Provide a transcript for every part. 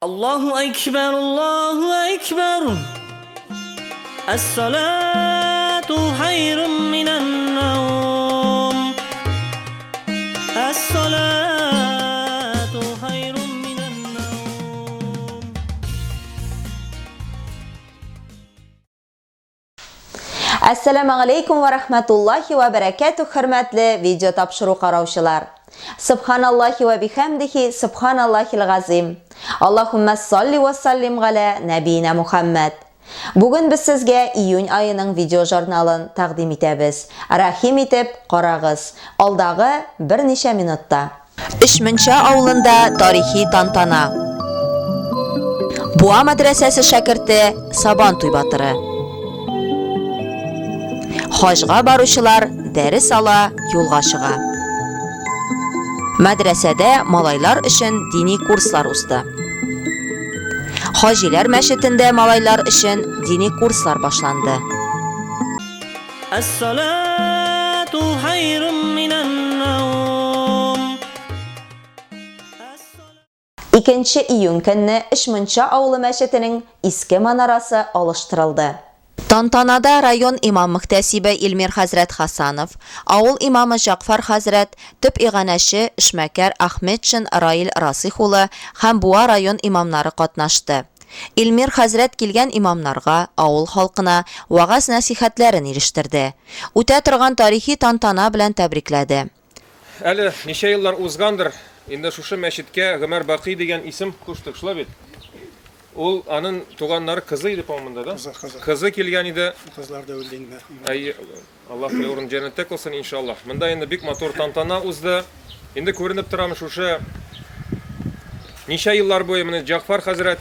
Allahu Ekber, Allahu Ekber. Es-salatu hayrun minen nevm. Es-salatu hayrun minen nevm. Assalamu alaykum wa rahmatullahi wa barakatuh, hurmatli video topshiruv qarovchilar. Subhanallahi va bihamdihi subhanallahil azim. Allahumma salli va sallim ala nabiyina Muhammad. Bugun biz sizga iyun oyining video jurnalini taqdim etamiz. Rahim etib qarag'iz. Oldag'i bir necha minutda. Ishmuncha ovulida tarixiy tantana. Buğa madrasasi shagirdi Sabantuy Batiri. Hajga baruvchilar dars ala yo'lga chiqa. Madrasada malaylar uchun diniy kurslar o'sdi. Hojilar masjidida malaylar uchun diniy kurslar boshlandi. Es-salatu hayrun minen nevm. 2-iyun kuni Ishmuncha ovuli masjidining eski manorasi alıştırıldı. Tantanada rayon imam muhtasibi Ilmir Hazrat Hasanov, avul imamı Jaqfar Hazrat, tüp iğanashi Ishmakar Ahmedchin Rail Rasixuli ham buğa rayon imamlari qatnashdi. Ilmir Hazrat kelgan imamlarga, avul xalqina va'z nasihatlarini erishtirdi. O'ta turgan tarixiy tantana bilan tabrikladi. Әлі неше yıllar uzgandır. Indi şuşu meşitke Ömer Baki degen isim kuştuk şula bit. Ol anın tuğanları kızıydı pomunda da. Kızı kelgen idi. Kızlar da öldüğünde. Ay Allah koyurun cennettek olsun inşallah. Mında indi bik motor tantana uzdu. Indi көрініп тұрамыз şuşu неше yıllar boyu mine Jaqfar Hazret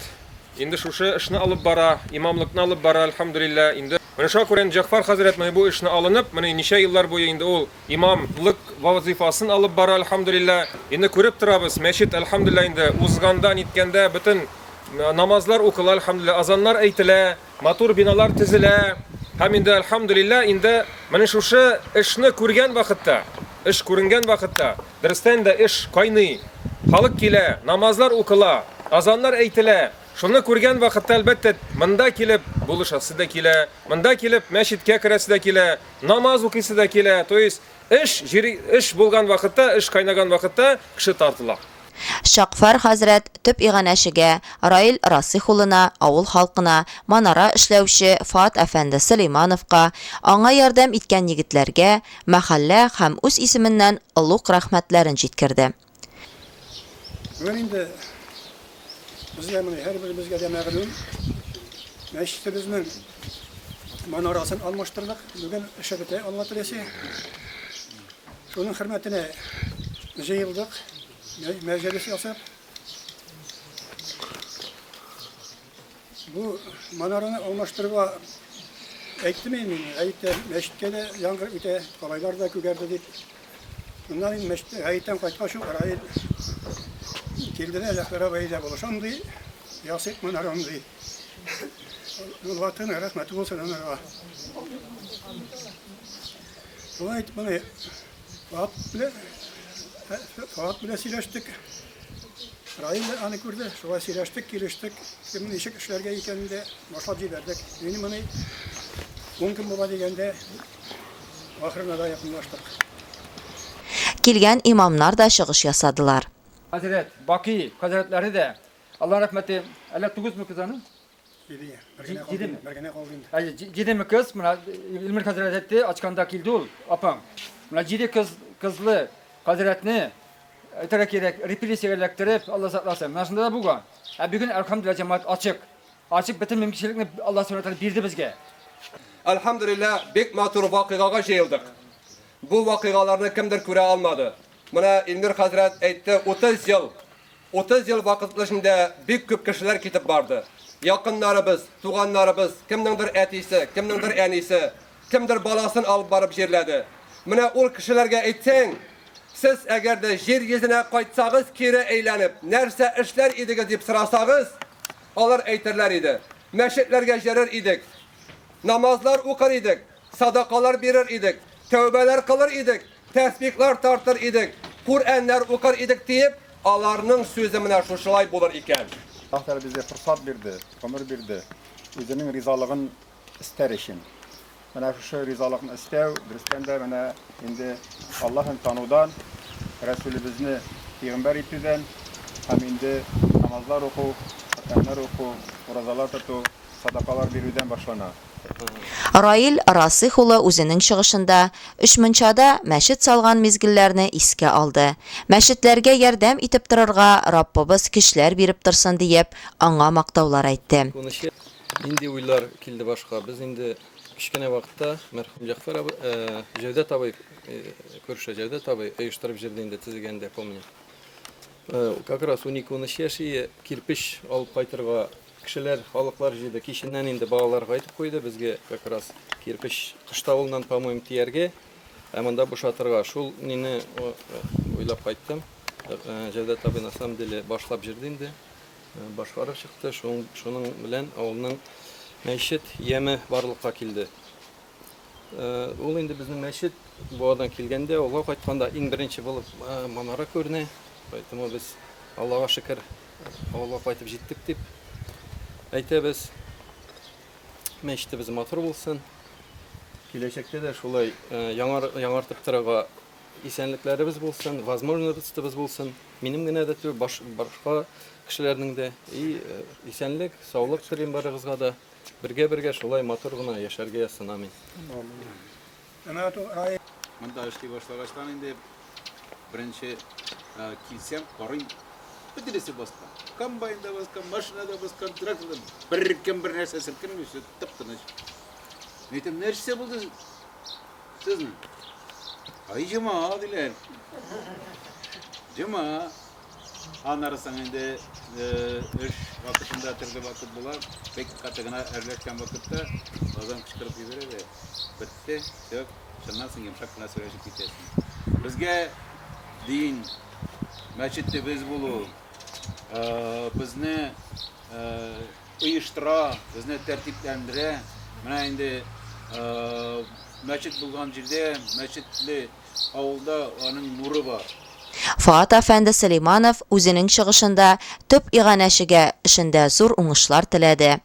indi şuşu işini alıp bara, imamlıkını alıp bara elhamdülillah indi. Mine şu kören Jaqfar Hazret mine bu işini alınıp mine неше yıllar boyu indi ol imamlık vazifasını alıp bara elhamdülillah. Indi көріп тұрабыз meşit elhamdülillah indi uzgandan itkende bütün namazlar okula elhamdülillah, azanlar eytile, matur binalar tizile. Hem indi elhamdülillah indi mine şuşu işini kurgen vakitte, iş kuringen vakitte, dersten de iş kaynı, halk kile, namazlar okula, azanlar eytile. Şunu kurgen vakitte elbette mında kilip buluşası da kile, mında kilip meşitke kiresi da kile, namaz okuyası da kile. Toyis iş bulgan vakitte, iş kaynagan vakitte kişi tartıla. Jaqfar Hazrat tüp iğanashiga, Rail Rasixulina, avul xalqina, manara ishlovchi Fuat Afandi Suleymanovga, anga yordam etgan yigitlarga mahalla ham o'z ismidan ulug' rahmatlarini yetkirdi. Ben indi bizge her birimizge de mağlum. Meşritimizin manorasını almıştırdık. Bugün işe Allah tilesi. Şunun hürmetine jıyıldık. Meclis yapıp bu manaranı almıştırıva ektimeyin. Ayette meşritte de yangır üte kolaylar da kügerdi deyip. Bundan meşritte ayetten kaçma şu arayı kildiler laflara bayıda buluşandı. Yasik manarandı. Allah'tan rahmeti olsun onlara. Bu ayet bana Fuat bile sileştik. Rahim de anı kurdu. Şova sileştik, giriştik. Kimin işik işlerge ikeninde başladı verdik. Benim anı 10 gün baba degende ahırına da yakınlaştık. Kelgan imamlar da çıkış yasadılar. Hazret, Baki, Hazretleri de Allah rahmeti, 59 mu kızanı? 7 mi? Bergene kaldığında. Hayır, 7 mi kız? Buna İlmir Hazretleri açkanda kildi ol, apam. Buna 7 kızlı Hazretini itarak yerek, represiye elektirip Allah saklasın. Aslında da bu ga. Bugün elhamdülillah cemaat açık. Açık bütün mümkünlüklerini Allah SWT birdi bizge. Elhamdülillah bek matur vakıgaga jayıldık. Bu vakıgalarını kimdir köre almadı. Buna İlmir Hazret etti 30 yıl vakıtlaşında bek köp kişiler kitip vardı. Yakınlarımız, tuğanlarımız, kimdendir etisi, kimdendir enisi, kimdir balasını alıp barıp yerledi. Buna ol kişilerge etsen, siz eğer de yer yüzüne kayıtsağız kere eğlenip, nerse işler idik deyip sırasağız, alır eytirler idi. Meşitlerge jerir idik. Namazlar okar idik. Sadakalar verir idik. Tövbeler kılır idik. Tesbihler tartır idik. Kur'anlar okar idik deyip, alarının sözümüne şuşulay bulur iken. Allah Teala bize fırsat verdi, ömür verdi. Özünün rizalığın ister için. Mana şu rizalığını istev, dürüstten de mana indi Allah'ın tanıdan, Resulübizni peygamber ettiğinden, hem indi namazlar oku, Kur'anlar oku, orazalar tutu, sadakalar verüden başlana. Раил Расих улы үзенең чыгышында Үшмөнчада мәчет салган мизгилләрне искә алды. Мәчетләргә ярдәм итеп торырга Раббыбыз кишләр биреп торсын диеп, аңа мактаулар әйтте. Инде уйлар килде башка. Без инде кичкене вакытта мәрхүм Җәгъфар абый, Җәүдәт абый, күрше Җәүдәт абый оештырып җирде инде тизгәндә, помню. Как раз 12 яши кирпич алып кайтырга кешеләр, халыклар җыйды. Киченнән инде балаларга әйтеп куйды безгә как раз кирпич кыштавылнан, по-моему, тияргә, монда бушатырга. Шул нине уйлап кайттым. Җәүдәт абый на самом деле башлап җирде инде. Башкарып чыкты. Шуның белән авылның мәчет яме барлыкка килде. Ул инде безнең мәчет буадан килгәндә, Аллага кайтканда иң беренче булып манара күренә. Поэтому без Аллага шөкер, Аллага кайтып җиттек дип әйтәбез. Мәчетебез матур булсын. Киләчәктә дә шулай яңартып торырга исәнлекләребез булсын, возможностьбыз булсын. Минем генә дә түгел, башка кешеләрнең дә исәнлек, саулык телим барыгызга да. Бергә шулай матур гына яшәргә язсын, амин. Монда эшли башлагачтан инде беренче килсәм, карыйм, бөтенесе баскан. Комбайнда баскан, машинада баскан, тракторда бер нәрсә селкенмәй, тып-тыныч. Әйтәм, нәрсә булды сезнең? Ай җама диләр. Җама. Анарсан инде эш вакытында төрле вакыт була. Бек катыгына әрләшкән вакытта азан кычкырып җибәрә дә. Бетте, тек, шуннан соң йомшак кына сөйләшеп китәсең. Безгә дин, мәчеттә без булу, безне оештыра, безне тәртипләндерә. Менә инде мәчет булган җирдә, мәчетле авылда аның нуры бар. Фуат әфәнде Сөлейманов үзенең чыгышында төп иганәчегә эшендә зур уңышлар теләде.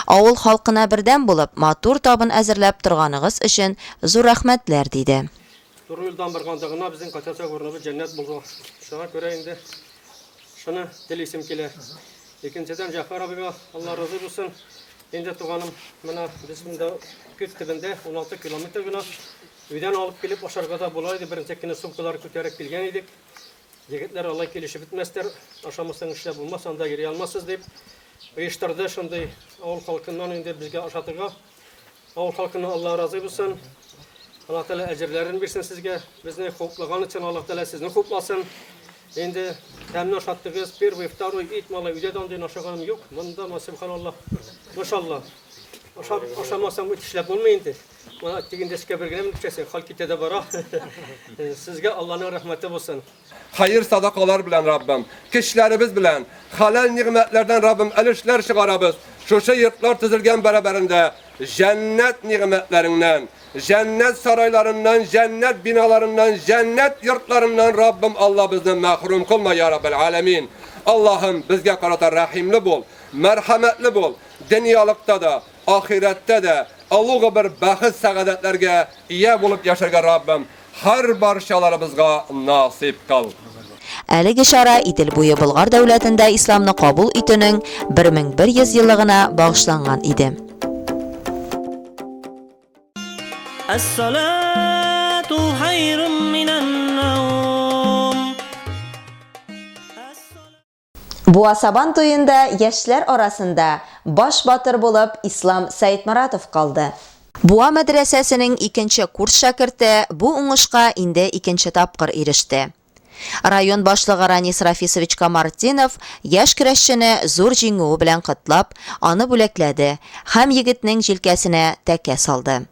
Авыл халкына бердәм булып, матур табын әзерләп торганыгыз өчен зур рәхмәтләр диде. Зур юлдан барганда гына безнең катачак урыныбыз җәннәт булды. Шуңа күрә инде шуны телисем килә. Икенчедән Җәгъфар абыйга Алла разы булсын. Инде туганым менә без монда күз төбендә 16 километр гына өйдән алып килеп ашарга да була иде. Беренче көнне сумкалар күтәреп килгән идек. Егетләр Алла килешеп бетмәстәр, ашамасаң эшләп булмас, анда йөри алмассыз дип оештырды. Шундый авыл халкыннан инде безгә ашатырга. Авыл халкына Алла разы булсын. Алла Тәала әҗерләрен бирсен сезгә. Безне хуплаган өчен Алла Тәала сезне хупласын. Инде тәмне ашаттыгыз, первый, второй ит малай үдәдән андый ашаганым юк. Монда субханаллах. Машалла. Ашамасам эшләп булмый инде. Мана тигән дәскә бер генә мөкчәсе хал китәдә бара. Сезгә Алланың рәхмәте булсын. Hayır sadakalar bilen Rabbim, kişilerimiz bilen, halal nimetlerden Rabbim elişler çıkarabız. Şu yurtlar tizilgen beraberinde cennet nimetlerinden, cennet saraylarından, cennet binalarından, cennet yurtlarından Rabbim Allah bizden mahrum kılma ya Rabbel alemin. Allah'ım bizge karata rahimli bol, merhametli bol, dünyalıkta da, ahirette de, Allah'a bir bahis saadetlerge iyi bulup yaşarga Rabbim. Her barşalarımızga nasip kal. Әлеге шара Идел буе Болгар дәүләтендә исламны кабул итүнең 1100 еллыгына багышланган иде. As-salatu hayrun minan-nawm. Буа Сабан туенда яшьләр арасында баш батыр булып Ислам Сәйетморатов калды. Буа мәдрәсәсенең 2нче курс шәкерте бу уңышка инде 2нче тапкыр иреште. Район башлыгы Ранис Рафисович Камартдинов яшь көрәшчене зур җиңүе белән котлап, аны бүләкләде һәм егетнең җилкәсенә тәкә салды.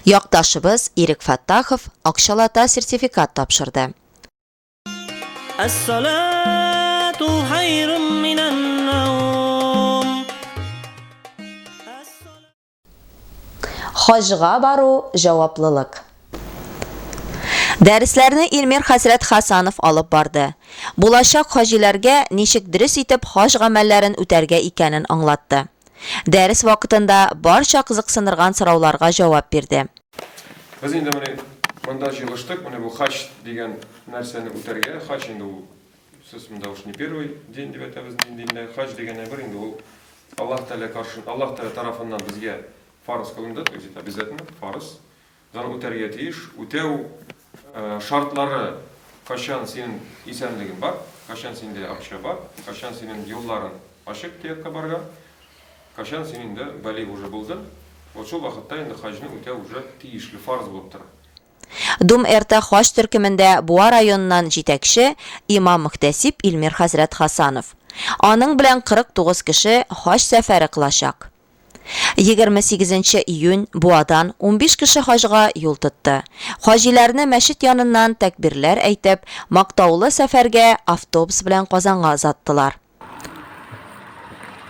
Якташыбыз Ирек Фаттахов акчалата сертификат тапшырды. As-salatu hayrun minan-nawm. Хаҗга бару җаваплылык. Дәрисләрне Илмир хәзрәт Хасанов алып барды. Булачак хаҗиларга ничек дөрес итеп хаҗ гамәлләрен үтәргә икәнен аңлатты. Дәрес вакытында барча кызыксындырган сорауларга җавап бирде. Без инде монда җыелыштык, менә бу хаҗ дигән нәрсәне үтәргә. Хаҗ инде ул сез монда уж не первый день дип әйтәбез инде. Хаҗ дигәнне бер инде ул Аллаһ Тәала каршы, Аллаһ Тәала тарафыннан безгә фарыз кылынды, то есть обязательно фарыз. Заны үтәргә тиеш, үтәү шартлары кашан синең исәнлегең бар, кашан синдә акча бар, кашан синең юлларың ачык тиякка барган, кашан синең дә бәли уже булды. Вот шул вакытта инде хаҗны үтәү уже тиешле фарыз булып тора. Дум эртә хаҗ төркемендә Буа районыннан җитәкче имам мөхтәсиб Илмир хәзрәт Хасанов. Аның белән 49 кеше хаҗ сәфәре кылачак. 28 июнь Буадан 15 кеше хаҗга юл тотты. Хаҗиларны мәчет яныннан тәкбирләр әйтеп, мактаулы сәфәргә автобус белән Казанга озаттылар.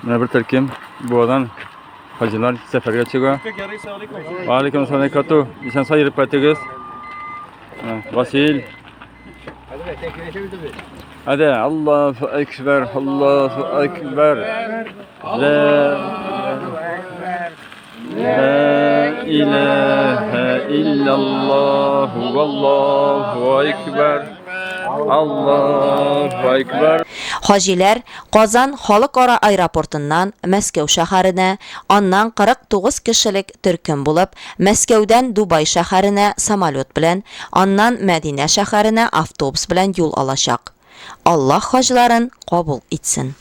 Менә бер төркем Буадан хаҗилар сәфәргә чыга. Ва алейкум салам. Исән сау йөреп кайтыгыз. Васил. Hadi Allahu Ekber, Allahu Ekber. La ilahe illallah, Allahu Ekber. Allahu Ekber. Хаҗилар Казан халыкара аэропортыннан Мәскәү шәһәренә, аннан 49 кешелек төркем булып, Мәскәүдән Дубай шәһәренә самолет белән, аннан Мәдинә шәһәренә автобус белән юл алачак. Аллаһ хаҗларын кабул итсен.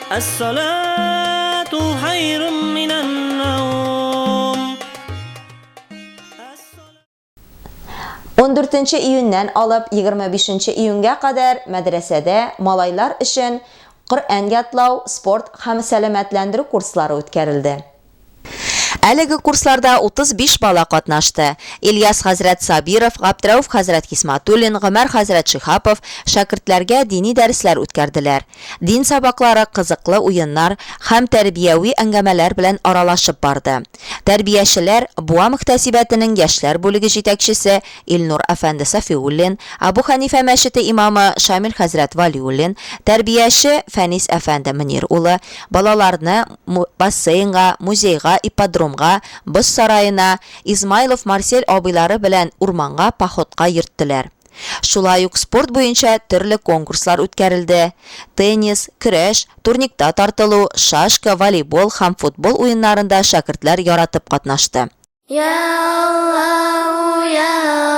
As-salatu hayrun minan-nawm. 14 июньнән алып 25 июньгә кадәр мәдрәсәдә малайлар өчен Коръән ятлау, спорт һәм сәламәтләндерү курслары үткәрелде. Әлеге курсларда 35 бала катнашты. Ильяс хәзрәт Сабиров, Габдрауф хәзрәт Хисматуллин, Гомәр хәзрәт Шихапов шәкертләргә дини дәресләр үткәрделәр. Дин сабаклары, кызыклы уеннар һәм тәрбияви әңгәмәләр белән аралашып барды. Тәрбиячеләр Буа мөхтәсибәтенең яшьләр бүлеге җитәкчесе Илнур әфәнде Сафиуллин, Абу Ханифа мәчете имамы Шамил хәзрәт Валиуллин, тәрбияче Фәнис әфәнде Мөнир улы балаларны бассейнга, музейга, ипподромга, Боз сарайына, Измайлов Марсель абыйлары белән урманга походка йөрттеләр. Шулай ук спорт буенча төрле конкурслар үткәрелде. Теннис, көрәш, турникта тартылу, шашка, волейбол һәм футбол уеннарында шәкертләр яратып катнашты. Ya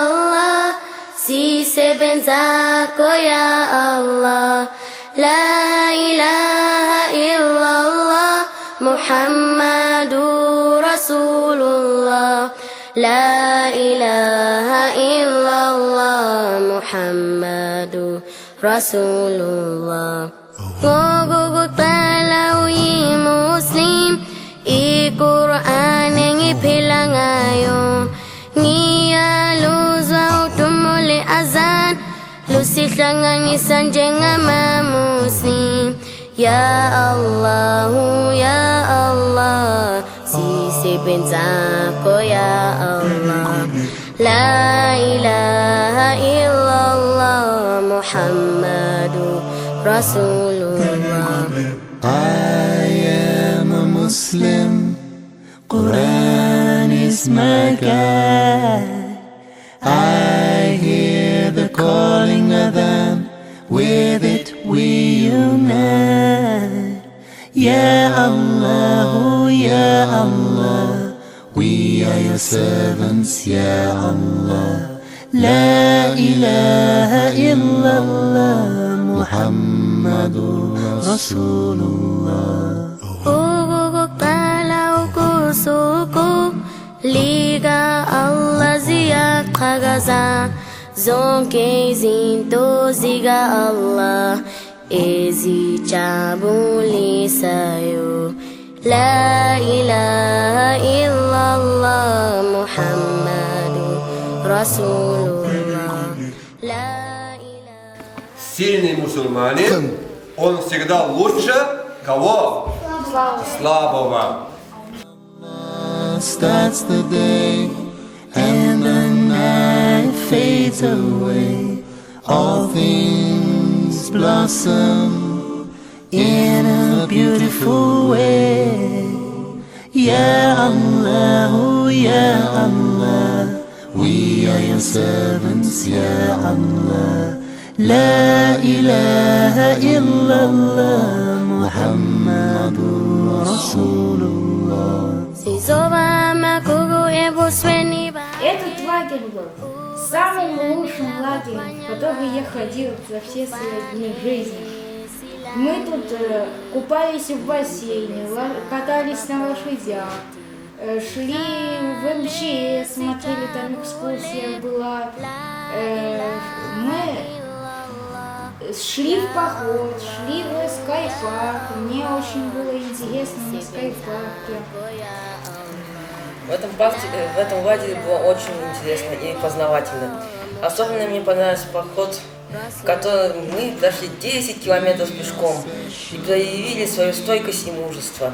Allah, si se benzaco ya Allah, la ilaha illallah, Muhammadur Rasulullah, la ilaha illallah, Muhammadur Rasulullah. Gogo talau yi Muslim, i Quran ngi pilangayo, ngia luzau tumuli azan, lusihlangani sanjenga ma Muslim. Ya Allah, si se benzako ya Allah, la ilaha illallah, Muhammadur Rasulullah. I am a Muslim, Quran is my guide. I hear the calling adhan, with it we unite. Ya Allah, we are your servants, Ya Allah. La ilaha illallah, Muhammadur Rasulullah. Talau kusuku, liga Allah ziyak kagaza, zonke zinto ziga Allah, ezi cabuli sayo. La ilaha illallah, Muhammadur Rasulullah. Сильный мусульманин, он всегда лучше кого? Слабого. starts the day and the night fades away. All things blossom in a beautiful way. Ya Allah, Ya Allah, we are your servants, Ya Allah. La ilaha illallah, Muhammadur Rasulullah. Этот лагерь был самым лучшим лагерем, в который я ходил за все свои дни жизни. Мы тут купались в бассейне, катались на лошадях, шли в МЧС, смотрели, там экскурсия была. Мы шли в поход, шли в скайпарк. Мне очень было интересно на скайпарке. В этом лагере было очень интересно и познавательно. Особенно мне понравился поход, в котором мы прошли 10 километров пешком и проявили свою стойкость и мужество.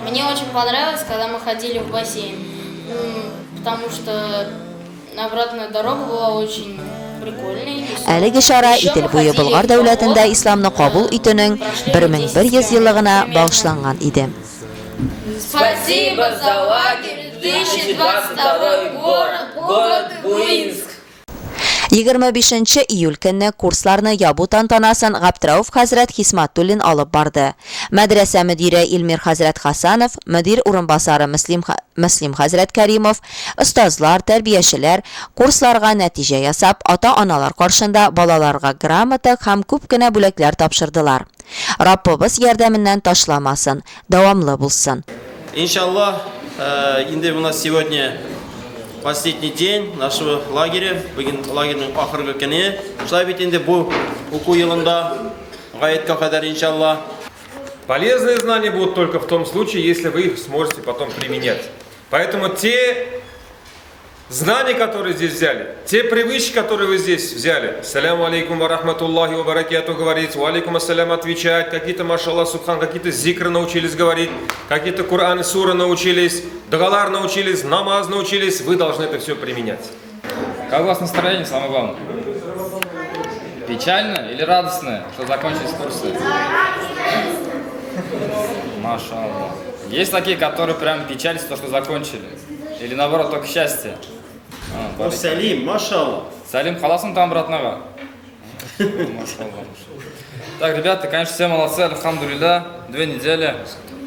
Мне очень понравилось, когда мы ходили в бассейн, потому что обратная дорога была очень прикольной. Әлеге шара Идел буе Болгар дәүләтендә исламны кабул итүнең 1100 еллыгына багышланган иде. Спасибо за лагерь 2022 город Буинск. 25 июль көнне курсларны ябу тантанасын Габдрауф хәзрәт Хисмәтуллин алып барды. Мәдрәсә мөдире Илмир хәзрәт Хасанов, мөдир урынбасары Мөслим хәзрәт Кәримов, остазлар, тәрбиячеләр курсларга нәтиҗә ясап, ата-аналар каршында балаларга грамота һәм күп кенә бүләкләр тапшырдылар. Раббыбыз ярдәменнән ташламасын, дәвамлы булсын. Иншаллах, инде у нас сегодня последний день нашего лагеря. Бүгін лагерьнің ақырғы күні. Шулай бит инде бу уку елында гаетка кадар иншаллах. Полезные знания будут только в том случае, если вы их сможете потом применять. Поэтому те знания, которые здесь взяли, те привычки, которые вы здесь взяли, саляму алейкум ва рахматуллахи ва баракату говорить, ва алейкум ассалям отвечать, какие-то машаллах субхан, какие-то зикры научились говорить, какие-то Кур'ан и суры научились, догалар научились, намаз научились, вы должны это все применять. Как у вас настроение, самое главное? Печальное или радостное, что закончились курсы? Машаллах. Есть такие, которые прям печалятся, то, что закончили? Или наоборот, только счастье? Салим, машаллах. Салим, халасом там обратного. Так, ребята, конечно, все молодцы, альхамдулилля. 2 недели,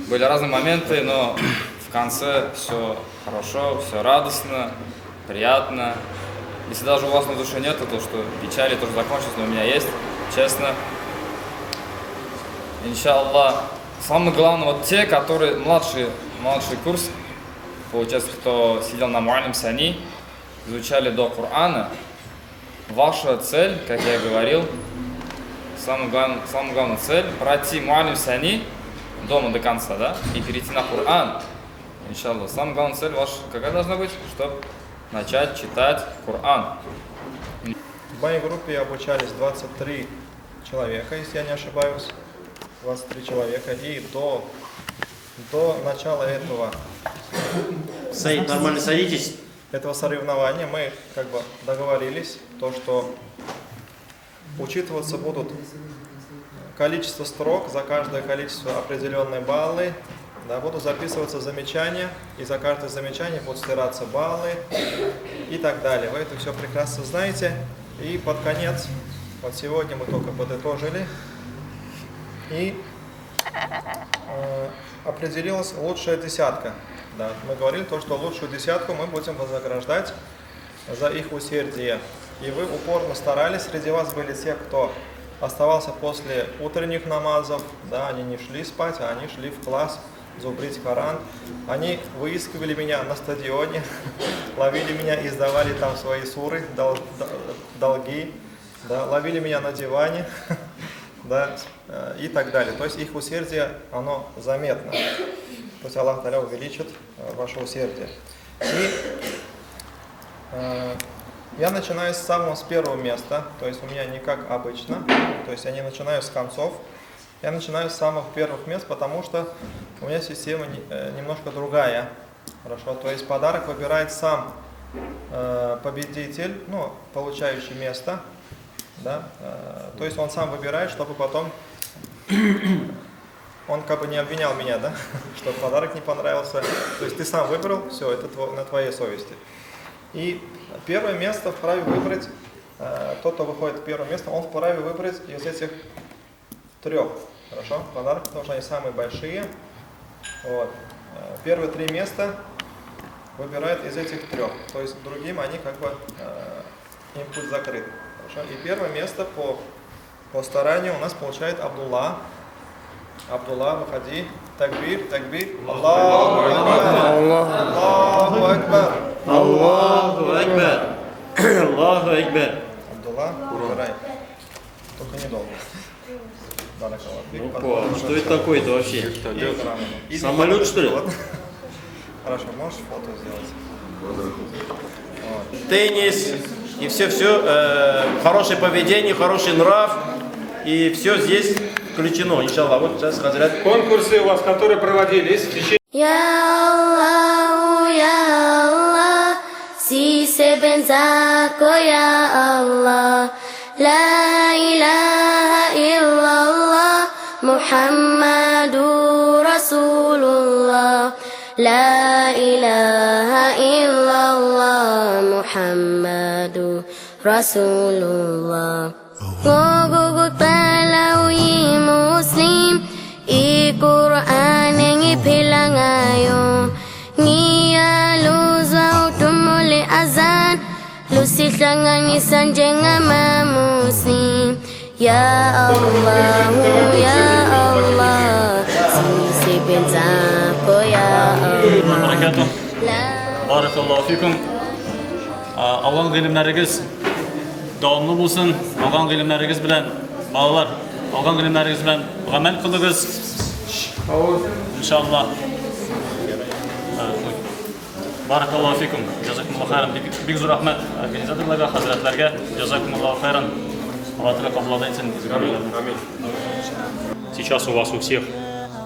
были разные моменты, но в конце все хорошо, все радостно, приятно. Если даже у вас на душе нет, то что печали тоже закончилось, но у меня есть, честно. Иншаллах. Самое главное, вот те, которые младший курс, получается, кто сидел на Муалим Сани, изучали до Корана, ваша цель, как я говорил, самая главная цель пройти Муалим Сани дома до конца, да, и перейти на Коран. Иншаллах. Самая главная цель ваша какая должна быть, чтобы начать читать Коран. В моей группе обучались 23 человека, если я не ошибаюсь. 23 человека. И до начала этого Нормально садитесь. Этого соревнования мы как бы договорились, то, что учитываться будут количество строк, за каждое количество определенные баллы, да, будут записываться замечания, и за каждое замечание будут стираться баллы и так далее. Вы это все прекрасно знаете. И под конец, вот сегодня мы только подытожили, и определилась лучшая десятка. Да, мы говорили то, что лучшую десятку мы будем вознаграждать за их усердие. И вы упорно старались, среди вас были те, кто оставался после утренних намазов, да, они не шли спать, а они шли в класс зубрить Коран. Они выискивали меня на стадионе, ловили меня и сдавали там свои суры, долги, да, ловили меня на диване, да, и так далее. То есть их усердие, оно заметно. То есть Аллах Та'аля увеличит ваше усердие. И я начинаю с первого места, то есть у меня не как обычно, то есть я не начинаю с концов, Я начинаю с самых первых мест, потому что у меня система немножко другая. Хорошо, то есть подарок выбирает сам победитель, ну, получающий место, да, то есть он сам выбирает, чтобы потом он как бы не обвинял меня, да, что подарок не понравился, то есть ты сам выбрал, все, это на твоей совести. И первое место вправе выбрать, тот, кто выходит в первое место, он вправе выбрать из этих 3, хорошо, подарок, потому что они самые большие, вот. Первые 3 места выбирают из этих 3, то есть другим они как бы им путь закрыт. Хорошо? И первое место по старанию у нас получает Абдулла. Абдулла, выходи. Такбир, такбир. Аллаху Акбар. Аллаху Акбар. Аллаху Акбар. Абдулла, выбирай. Только недолго. Опа, что это такое-то вообще? Самолет, что ли? Хорошо, можешь фото сделать? Теннис и все, хорошее поведение, хороший нрав, и все здесь включено, иншаллах. Вот сейчас Хазрат. Конкурсы у вас, которые проводились в течение... Ya Allah, si se benzaco ya Allah, la ilaha illallah, Muhammadur Rasulullah. La ilaha illallah Muhammadu Rasulullah. Gogo talawi muslim I Quran ngi pilangayo ngia luzau tumuli azan lusitangani sanjenga muslim. Ya Allah, ya Allah, si benzaco ya barakatuh. Barakallahu fikum. Algan ilimleriniz davamlı bulsun. Algan ilimleriniz bilen bağlar. Algan ilimleriniz bilen amel kılınız. İnşallah. Barakallahu fikum. Jazakumullahu khairan. Big zor rahmet organizatorlarga, hazretlerge. Jazakumullahu khairan. Сейчас у вас у всех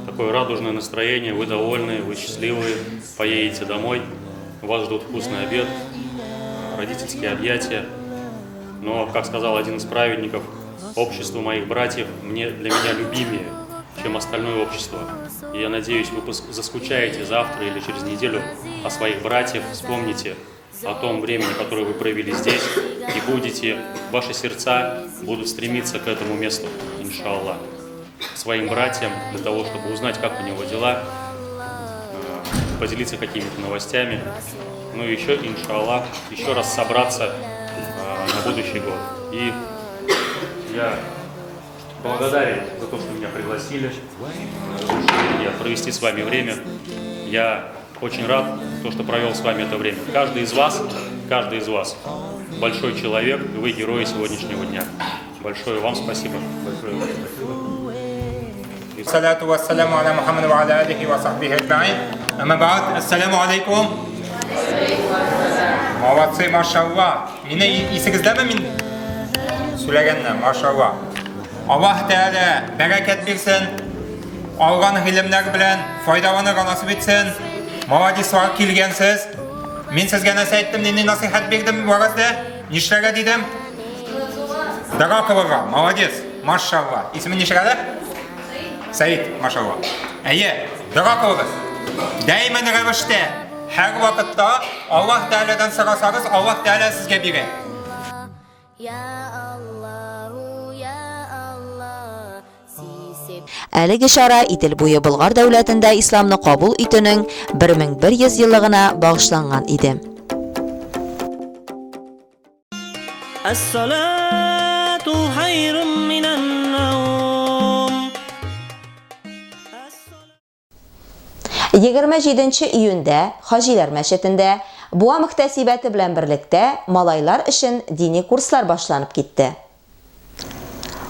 такое радужное настроение, вы довольны, вы счастливы, поедете домой, вас ждут вкусный обед, родительские объятия. Но, как сказал один из праведников, общество моих братьев для меня любимее, чем остальное общество. И я надеюсь, вы заскучаете завтра или через неделю о своих братьях, вспомните о том времени, которое вы провели здесь, и ваши сердца будут стремиться к этому месту, иншаллах, к своим братьям, для того, чтобы узнать, как у него дела, поделиться какими-то новостями, ну и еще, иншаллах, еще раз собраться на будущий год. И я благодарен за то, что меня пригласили, провести с вами время. Я очень рад, что провел с вами это время. Каждый из вас большой человек, и вы герои сегодняшнего дня. Большое вам спасибо. Большое вам спасибо. Салату вассаламу аля Мухаммаду ва аля алихи ва сахбихи аджмаин. Amma ba'd, assalamu alaikum. Молодцы, машалла. Мені есіңіздемі мен сөйлегеннен, машалла. Аллах Тәала бәрәкәт берсін, алған ғилімлер білән файдаланырға насып етсін. Молодецлар келгенсіз. Мен сізге нәрсе айттым, нені насихат бердім оразда? Нишләгә дидім? Дара қылырға, молодец, машалла. Исімі нишәгәді? Сәйд, машалла. Әйе, дара қылырыз. Дәймен рәвіште, һәр вақытта Аллах Тәаладан сұрасаңыз, Аллах Тәала сізге береді. Әлеге шара Идел буе Болгар дәүләтендә исламны кабул итүнең 1100 еллыгына багышланган иде. As-salatu hayrun minan nawm. 27 июньдә Хаҗилар мәчетендә буа мөхтәсибәте белән берлектә малайлар өчен дини курслар башланып китте.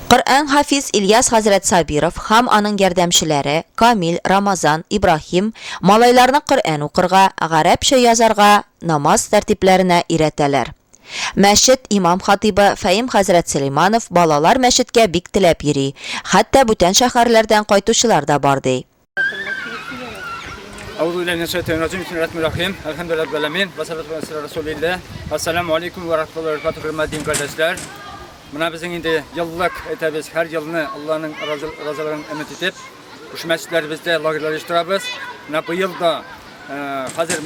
Qur'an Hafiz İlyas Hazret Sabirov ham aның ярдәмчеләре Камил, Рамазан, Ибрахим малайларны Qur'an укырга, гарәпчә язарга, намаз тәртипләренә өйрәтәләр. Мәчет имам хатибы Фәим хәзрәт Сөлейманов балалар мәчеткә бик теләп йөри. Хәтта бүтән шәһәрләрдән кайтучылар да бар ди. أعوذ بالله من الشيطان الرجيم بسم الله الرحمن الرحيم الحمد لله رب العالمين والصلاة والسلام على رسول الله Assalamu alaikum ve rahmetullahi ve berekatuhu hürmetli kardeşler. Buna bizim indi yıllık etəbiz her yılını Allah'ın razılığını ümit edip şu məscidlərimizdə lagirləşdirəbiz. Bu yıl da hazır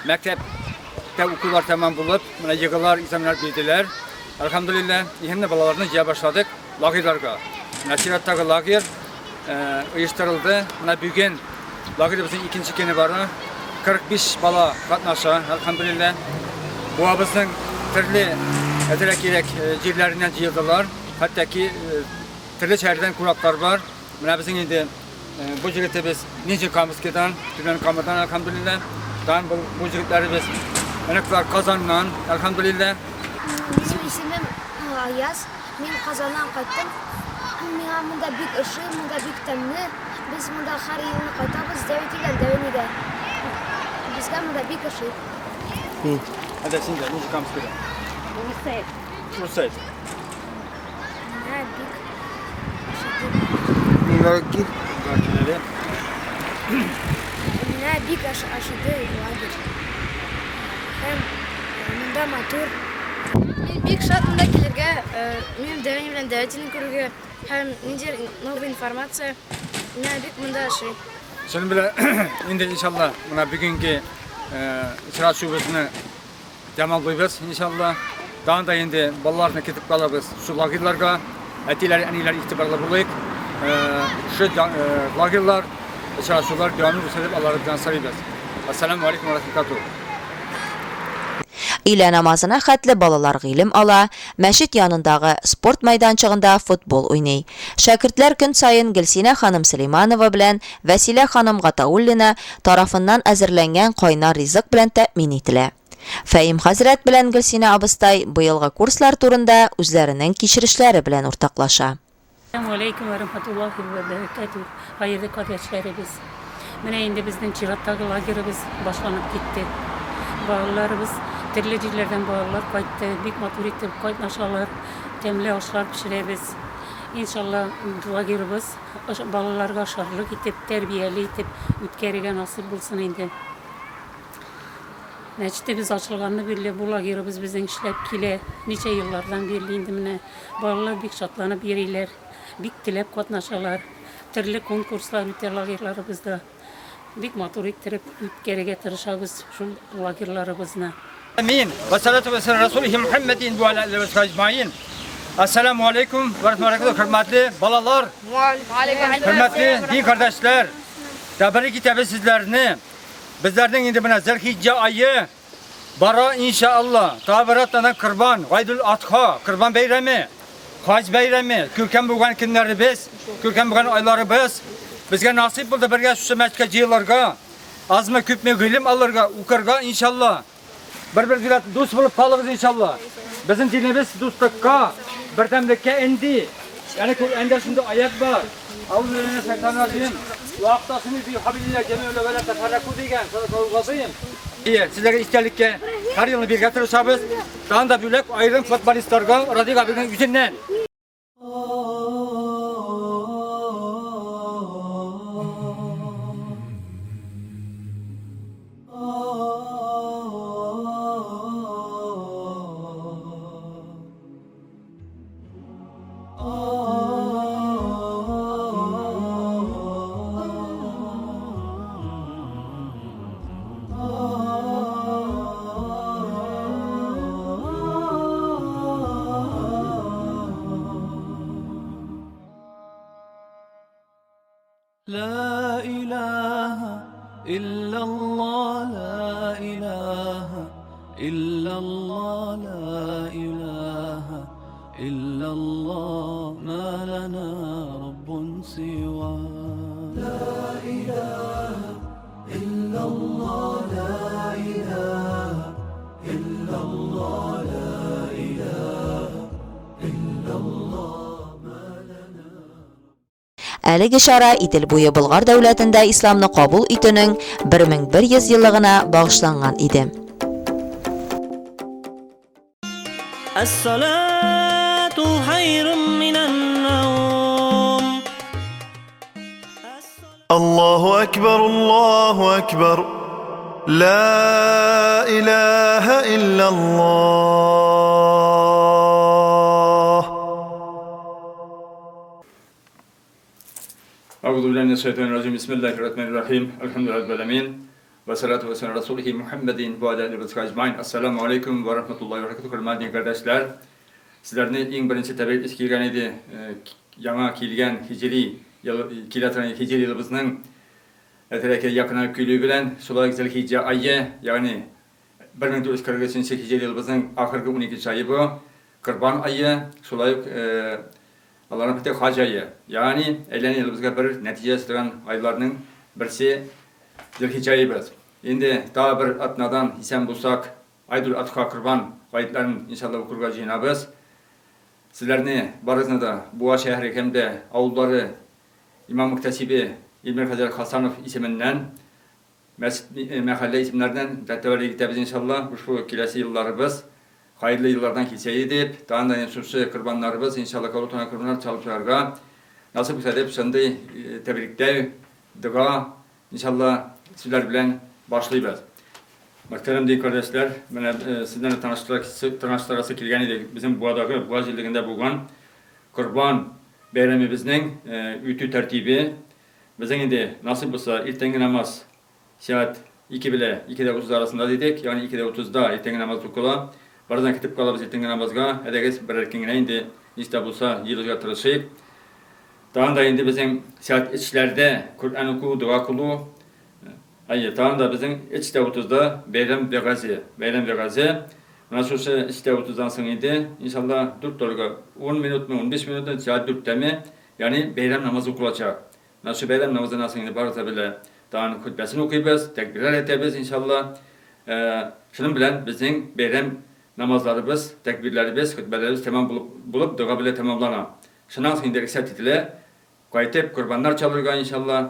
məktəbdə okullar tamam bulup yığılar, izamlar bildiler. Elhamdülillah yeni balalarını yiyə başladık lagirlərə. Nəsirətdəki lagir uyuşturuldu. Bugün lagirimizin ikinci günü var. 45 bala katnaşa elhamdülillah. Bu abimizin türlü gerek yerlerinden yığıldılar. Hatta ki türlü şehirden kuraklar var. Bizim indi bu jigitə biz necə Kamıskədən, Türkmen Kamıdan elhamdülillah. Dan bu jigitləri biz önəklər Kazandan elhamdülillah. Bizim isimim Ayaz. Ben Kazandan qayıtdım. Мен мында бик ышый, мында бик тәмле. Biz мында һәр елны кайтабыз, дәвәтиләр дәвәнидә. Безгә мында бик ышый. Hadi şimdi necə Kamıskədən? Rursayt. Бик Garkiləri. Менә бик ашыды лагерь. Һәм монда матур. Мин бик шат монда килергә, минем дәвәни белән дәвәтini күрергә һәм ниндидер новая информация. Менә бик монда ашый. Şunu bile indi inşallah buna bugünkü içraşubuzunu tamamlayırız inşallah. Daha da indi balalarına ketip kalırız şu lagirlərə. Etiler, aniler itibarlı bulayıq. Şu lagirlər, içraşular devamlı gösterip Allah'tan sarıyız. Assalamu alaikum ve rahmetullahi. Ilə namazına xətli balalar g'ilim ala, мәчет yanındağı sport meydançığında futbol oynay. Şagirdlər gün sayın Gülsina xanım Süleymanova bilən Vəsilə xanım Qataulina tarafından əzirlənən qaynar rizq bilən təmin etilә. Fəim Hazret bilən Gülsina abыстay bu yılғы kurslar turunda özlərinin keçirişləri bilən ortaqlaşa. Assalamu alaikum ve rahmetullahi ve berekatuhu. Hayırlı kardeşlerimiz. Mene indi bizden Çirat'taki lagerimiz başlanıp gitti. Bağlılarımız, terlecilerden bağlılar kayıttı. Bik maturite kayıtnaşalar, temli aşlar pişiremiz. İnşallah lagerimiz bağlılarga aşarlık itip, terbiyeli itip, ütkerigen nasip bulsun indi. Məciddə biz açılğanını birlə bu lagerimiz bizden işləb kile. Neçə yıllardan birli indi mene bağlılar bik şatlanıb yerilər. Bik tilep katnaşalar, türlü konkurslar üter lagerlerimizde. Bik matur ettirip ütkerige tırışabız şu lagerlerimizde. Amin. Ve salatu ve selam Resulü Muhammedin ve ala alihi ve sahbihi ecmaîn. Esselamu aleyküm ve rahmetullahi hürmetli balalar, hürmetli din kardeşler. Təbrik edirəm sizlərini. Bizlərdən indi buna Zilhicce ayı bara inşallah. Tabiratdan Qurban, Gaydul Adha, Qurban Beyrami, Hac Beyrami, Kürkən bulğan günləri biz, Kürkən bulğan ayları biz. Bizə nasip buldu birgə şu məkkə ciylərə. Azmı küpmü g'ilim alırğa, uqırğa inşallah. Bir dost bulup kalırız inşallah. Bizim dinimiz dostlukka, birdemlikka indi. Yani ende şimdi ayet var. Allah'ın şeytanirracim. Vaktasını bir habilillah cemiyole ve la teferraku degen. Sadakavuzatayım. İyi, sizlere isterlikke her yılını bir getirirsanız, daha da büyük ayrım futbolistlerden Radik abinin yüzünden. La ilahe illallah, la ilahe illallah, la ilahe illallah, ma lana rabbun siwa. La ilahe illallah, la ilahe illallah, la ilahe illallah. Әлеге шара Идел буе Болгар дәүләтендә исламны кабул итүнең 1100 еллыгына багышланган иде. الصلاة خير من النوم. الله أكبر الله أكبر لا إله إلا الله. أعوذ بالله من الشيطان الرجيم. بسم الله الرحمن الرحيم. الحمد لله رب العالمين. Vessalatu vesselam Resulihi Muhammedin ve aleyhi ve sellem. Assalamu aleykum ve rahmetullahi ve berekatuhu. Hürmetli kardeşler, sizlerni eng birinchi tabrik kelgan edi. Yangi kelgan hijriy kelayotgan hijriy yilibizning atrofga yaqinlashib kelishi bilan Sulay Zilhijja oyi, ya'ni 1443 hijriy yilibizning oxirgi 12-oyi bu Qurbon oyi, Sulay Allah'ın fetih haj oyi. Ya'ni aylan yilibizga bir natijasi turgan oylarning birisi Zilhijja oyi. Endi daha bir atnadan isen bulsak, Aydul Atıqa Qurbon oylarini inşallah okurga jinabız. Sizlerni barızını da Buğa şehri hem de avulları İmam Muhtesibi İlmir Hazret Hasanov isiminden mahalle isimlerden tevelli gideriz inşallah. Bu kilesi yıllarımız hayırlı yıllardan kilseyi deyip daha da ensusu kurbanlarımız inşallah kavutuna kurbanlar çalışırlar. Nasip edip şimdi tebrikler, dua inşallah sizler bilen başlayacağız. Muhterem kardeşler, sizlerle tanıştırası kelgan edik. Bizim Buğa'daki Buğa jilliginde bo'lgan Qurbon bayramimizning ütü tertibi. Bizning endi nasib bo'lsa ertangi namoz soat 2 bilan 2:30 arasında dedik. Yani 2:30da ertangi namoz o'qilib, ba'zan ketib qolamiz ertangi namozga. Agar bir erkingina endi nechta bo'lsa yilga tirishib. Daha da endi bizning soat ichlarda Qur'on o'qu, duo qilish. Ayy, tamam da bizim 3:30'da bayram begazi. Mana shu 3:30'dan so'ng edi. İnşallah 4 dakika 10 minut mu 15 minutdan saat 4'te mi? Yani bayram namazı kılacak. Mana shu bayram namazından so'ng edi barcha bile dağın hutbesini okuyacağız, tekbirler edeceğiz inşallah. Şunun bilen bizim bayram namazlarımız, tekbirlerimiz, hutbelerimiz tamam bulup dua bile tamamlanan. Şundan so'ng edi saat ile qaytib kurbanlar çalırga inşallah.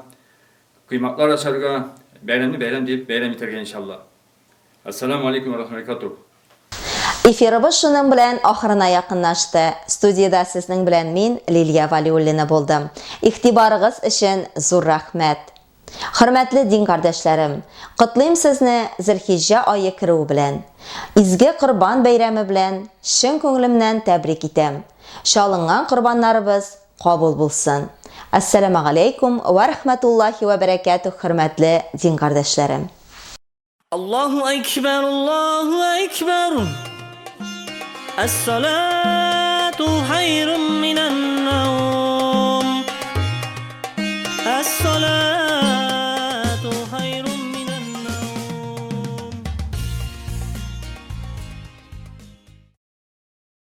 Kıymaklar açarga. Bayram deyip bayram bitirgen inşallah. Assalamu alaikum ve rahmetullahi ve berekatuh. Efirimiz şunun bilen ahırına yakınlaştı. Studiyada sizning bilen men Liliya Valiullina boldum. İhtibarınız için zor rahmet. Hürmetli din kardeşlerim, kutlayım sizni Zilhijja ayı kiruvi bilen. İzgi Qurbon bayrami bilen şin ko'nglimdan tabrik etem. Shalingan qurbonlarimiz qabul bo'lsin. Assalamu alaikum ve rahmetullahi ve berekatuh hürmetli din kardeşlerim. Allahu Ekber, Allahu Ekber. Es-salatu hayrun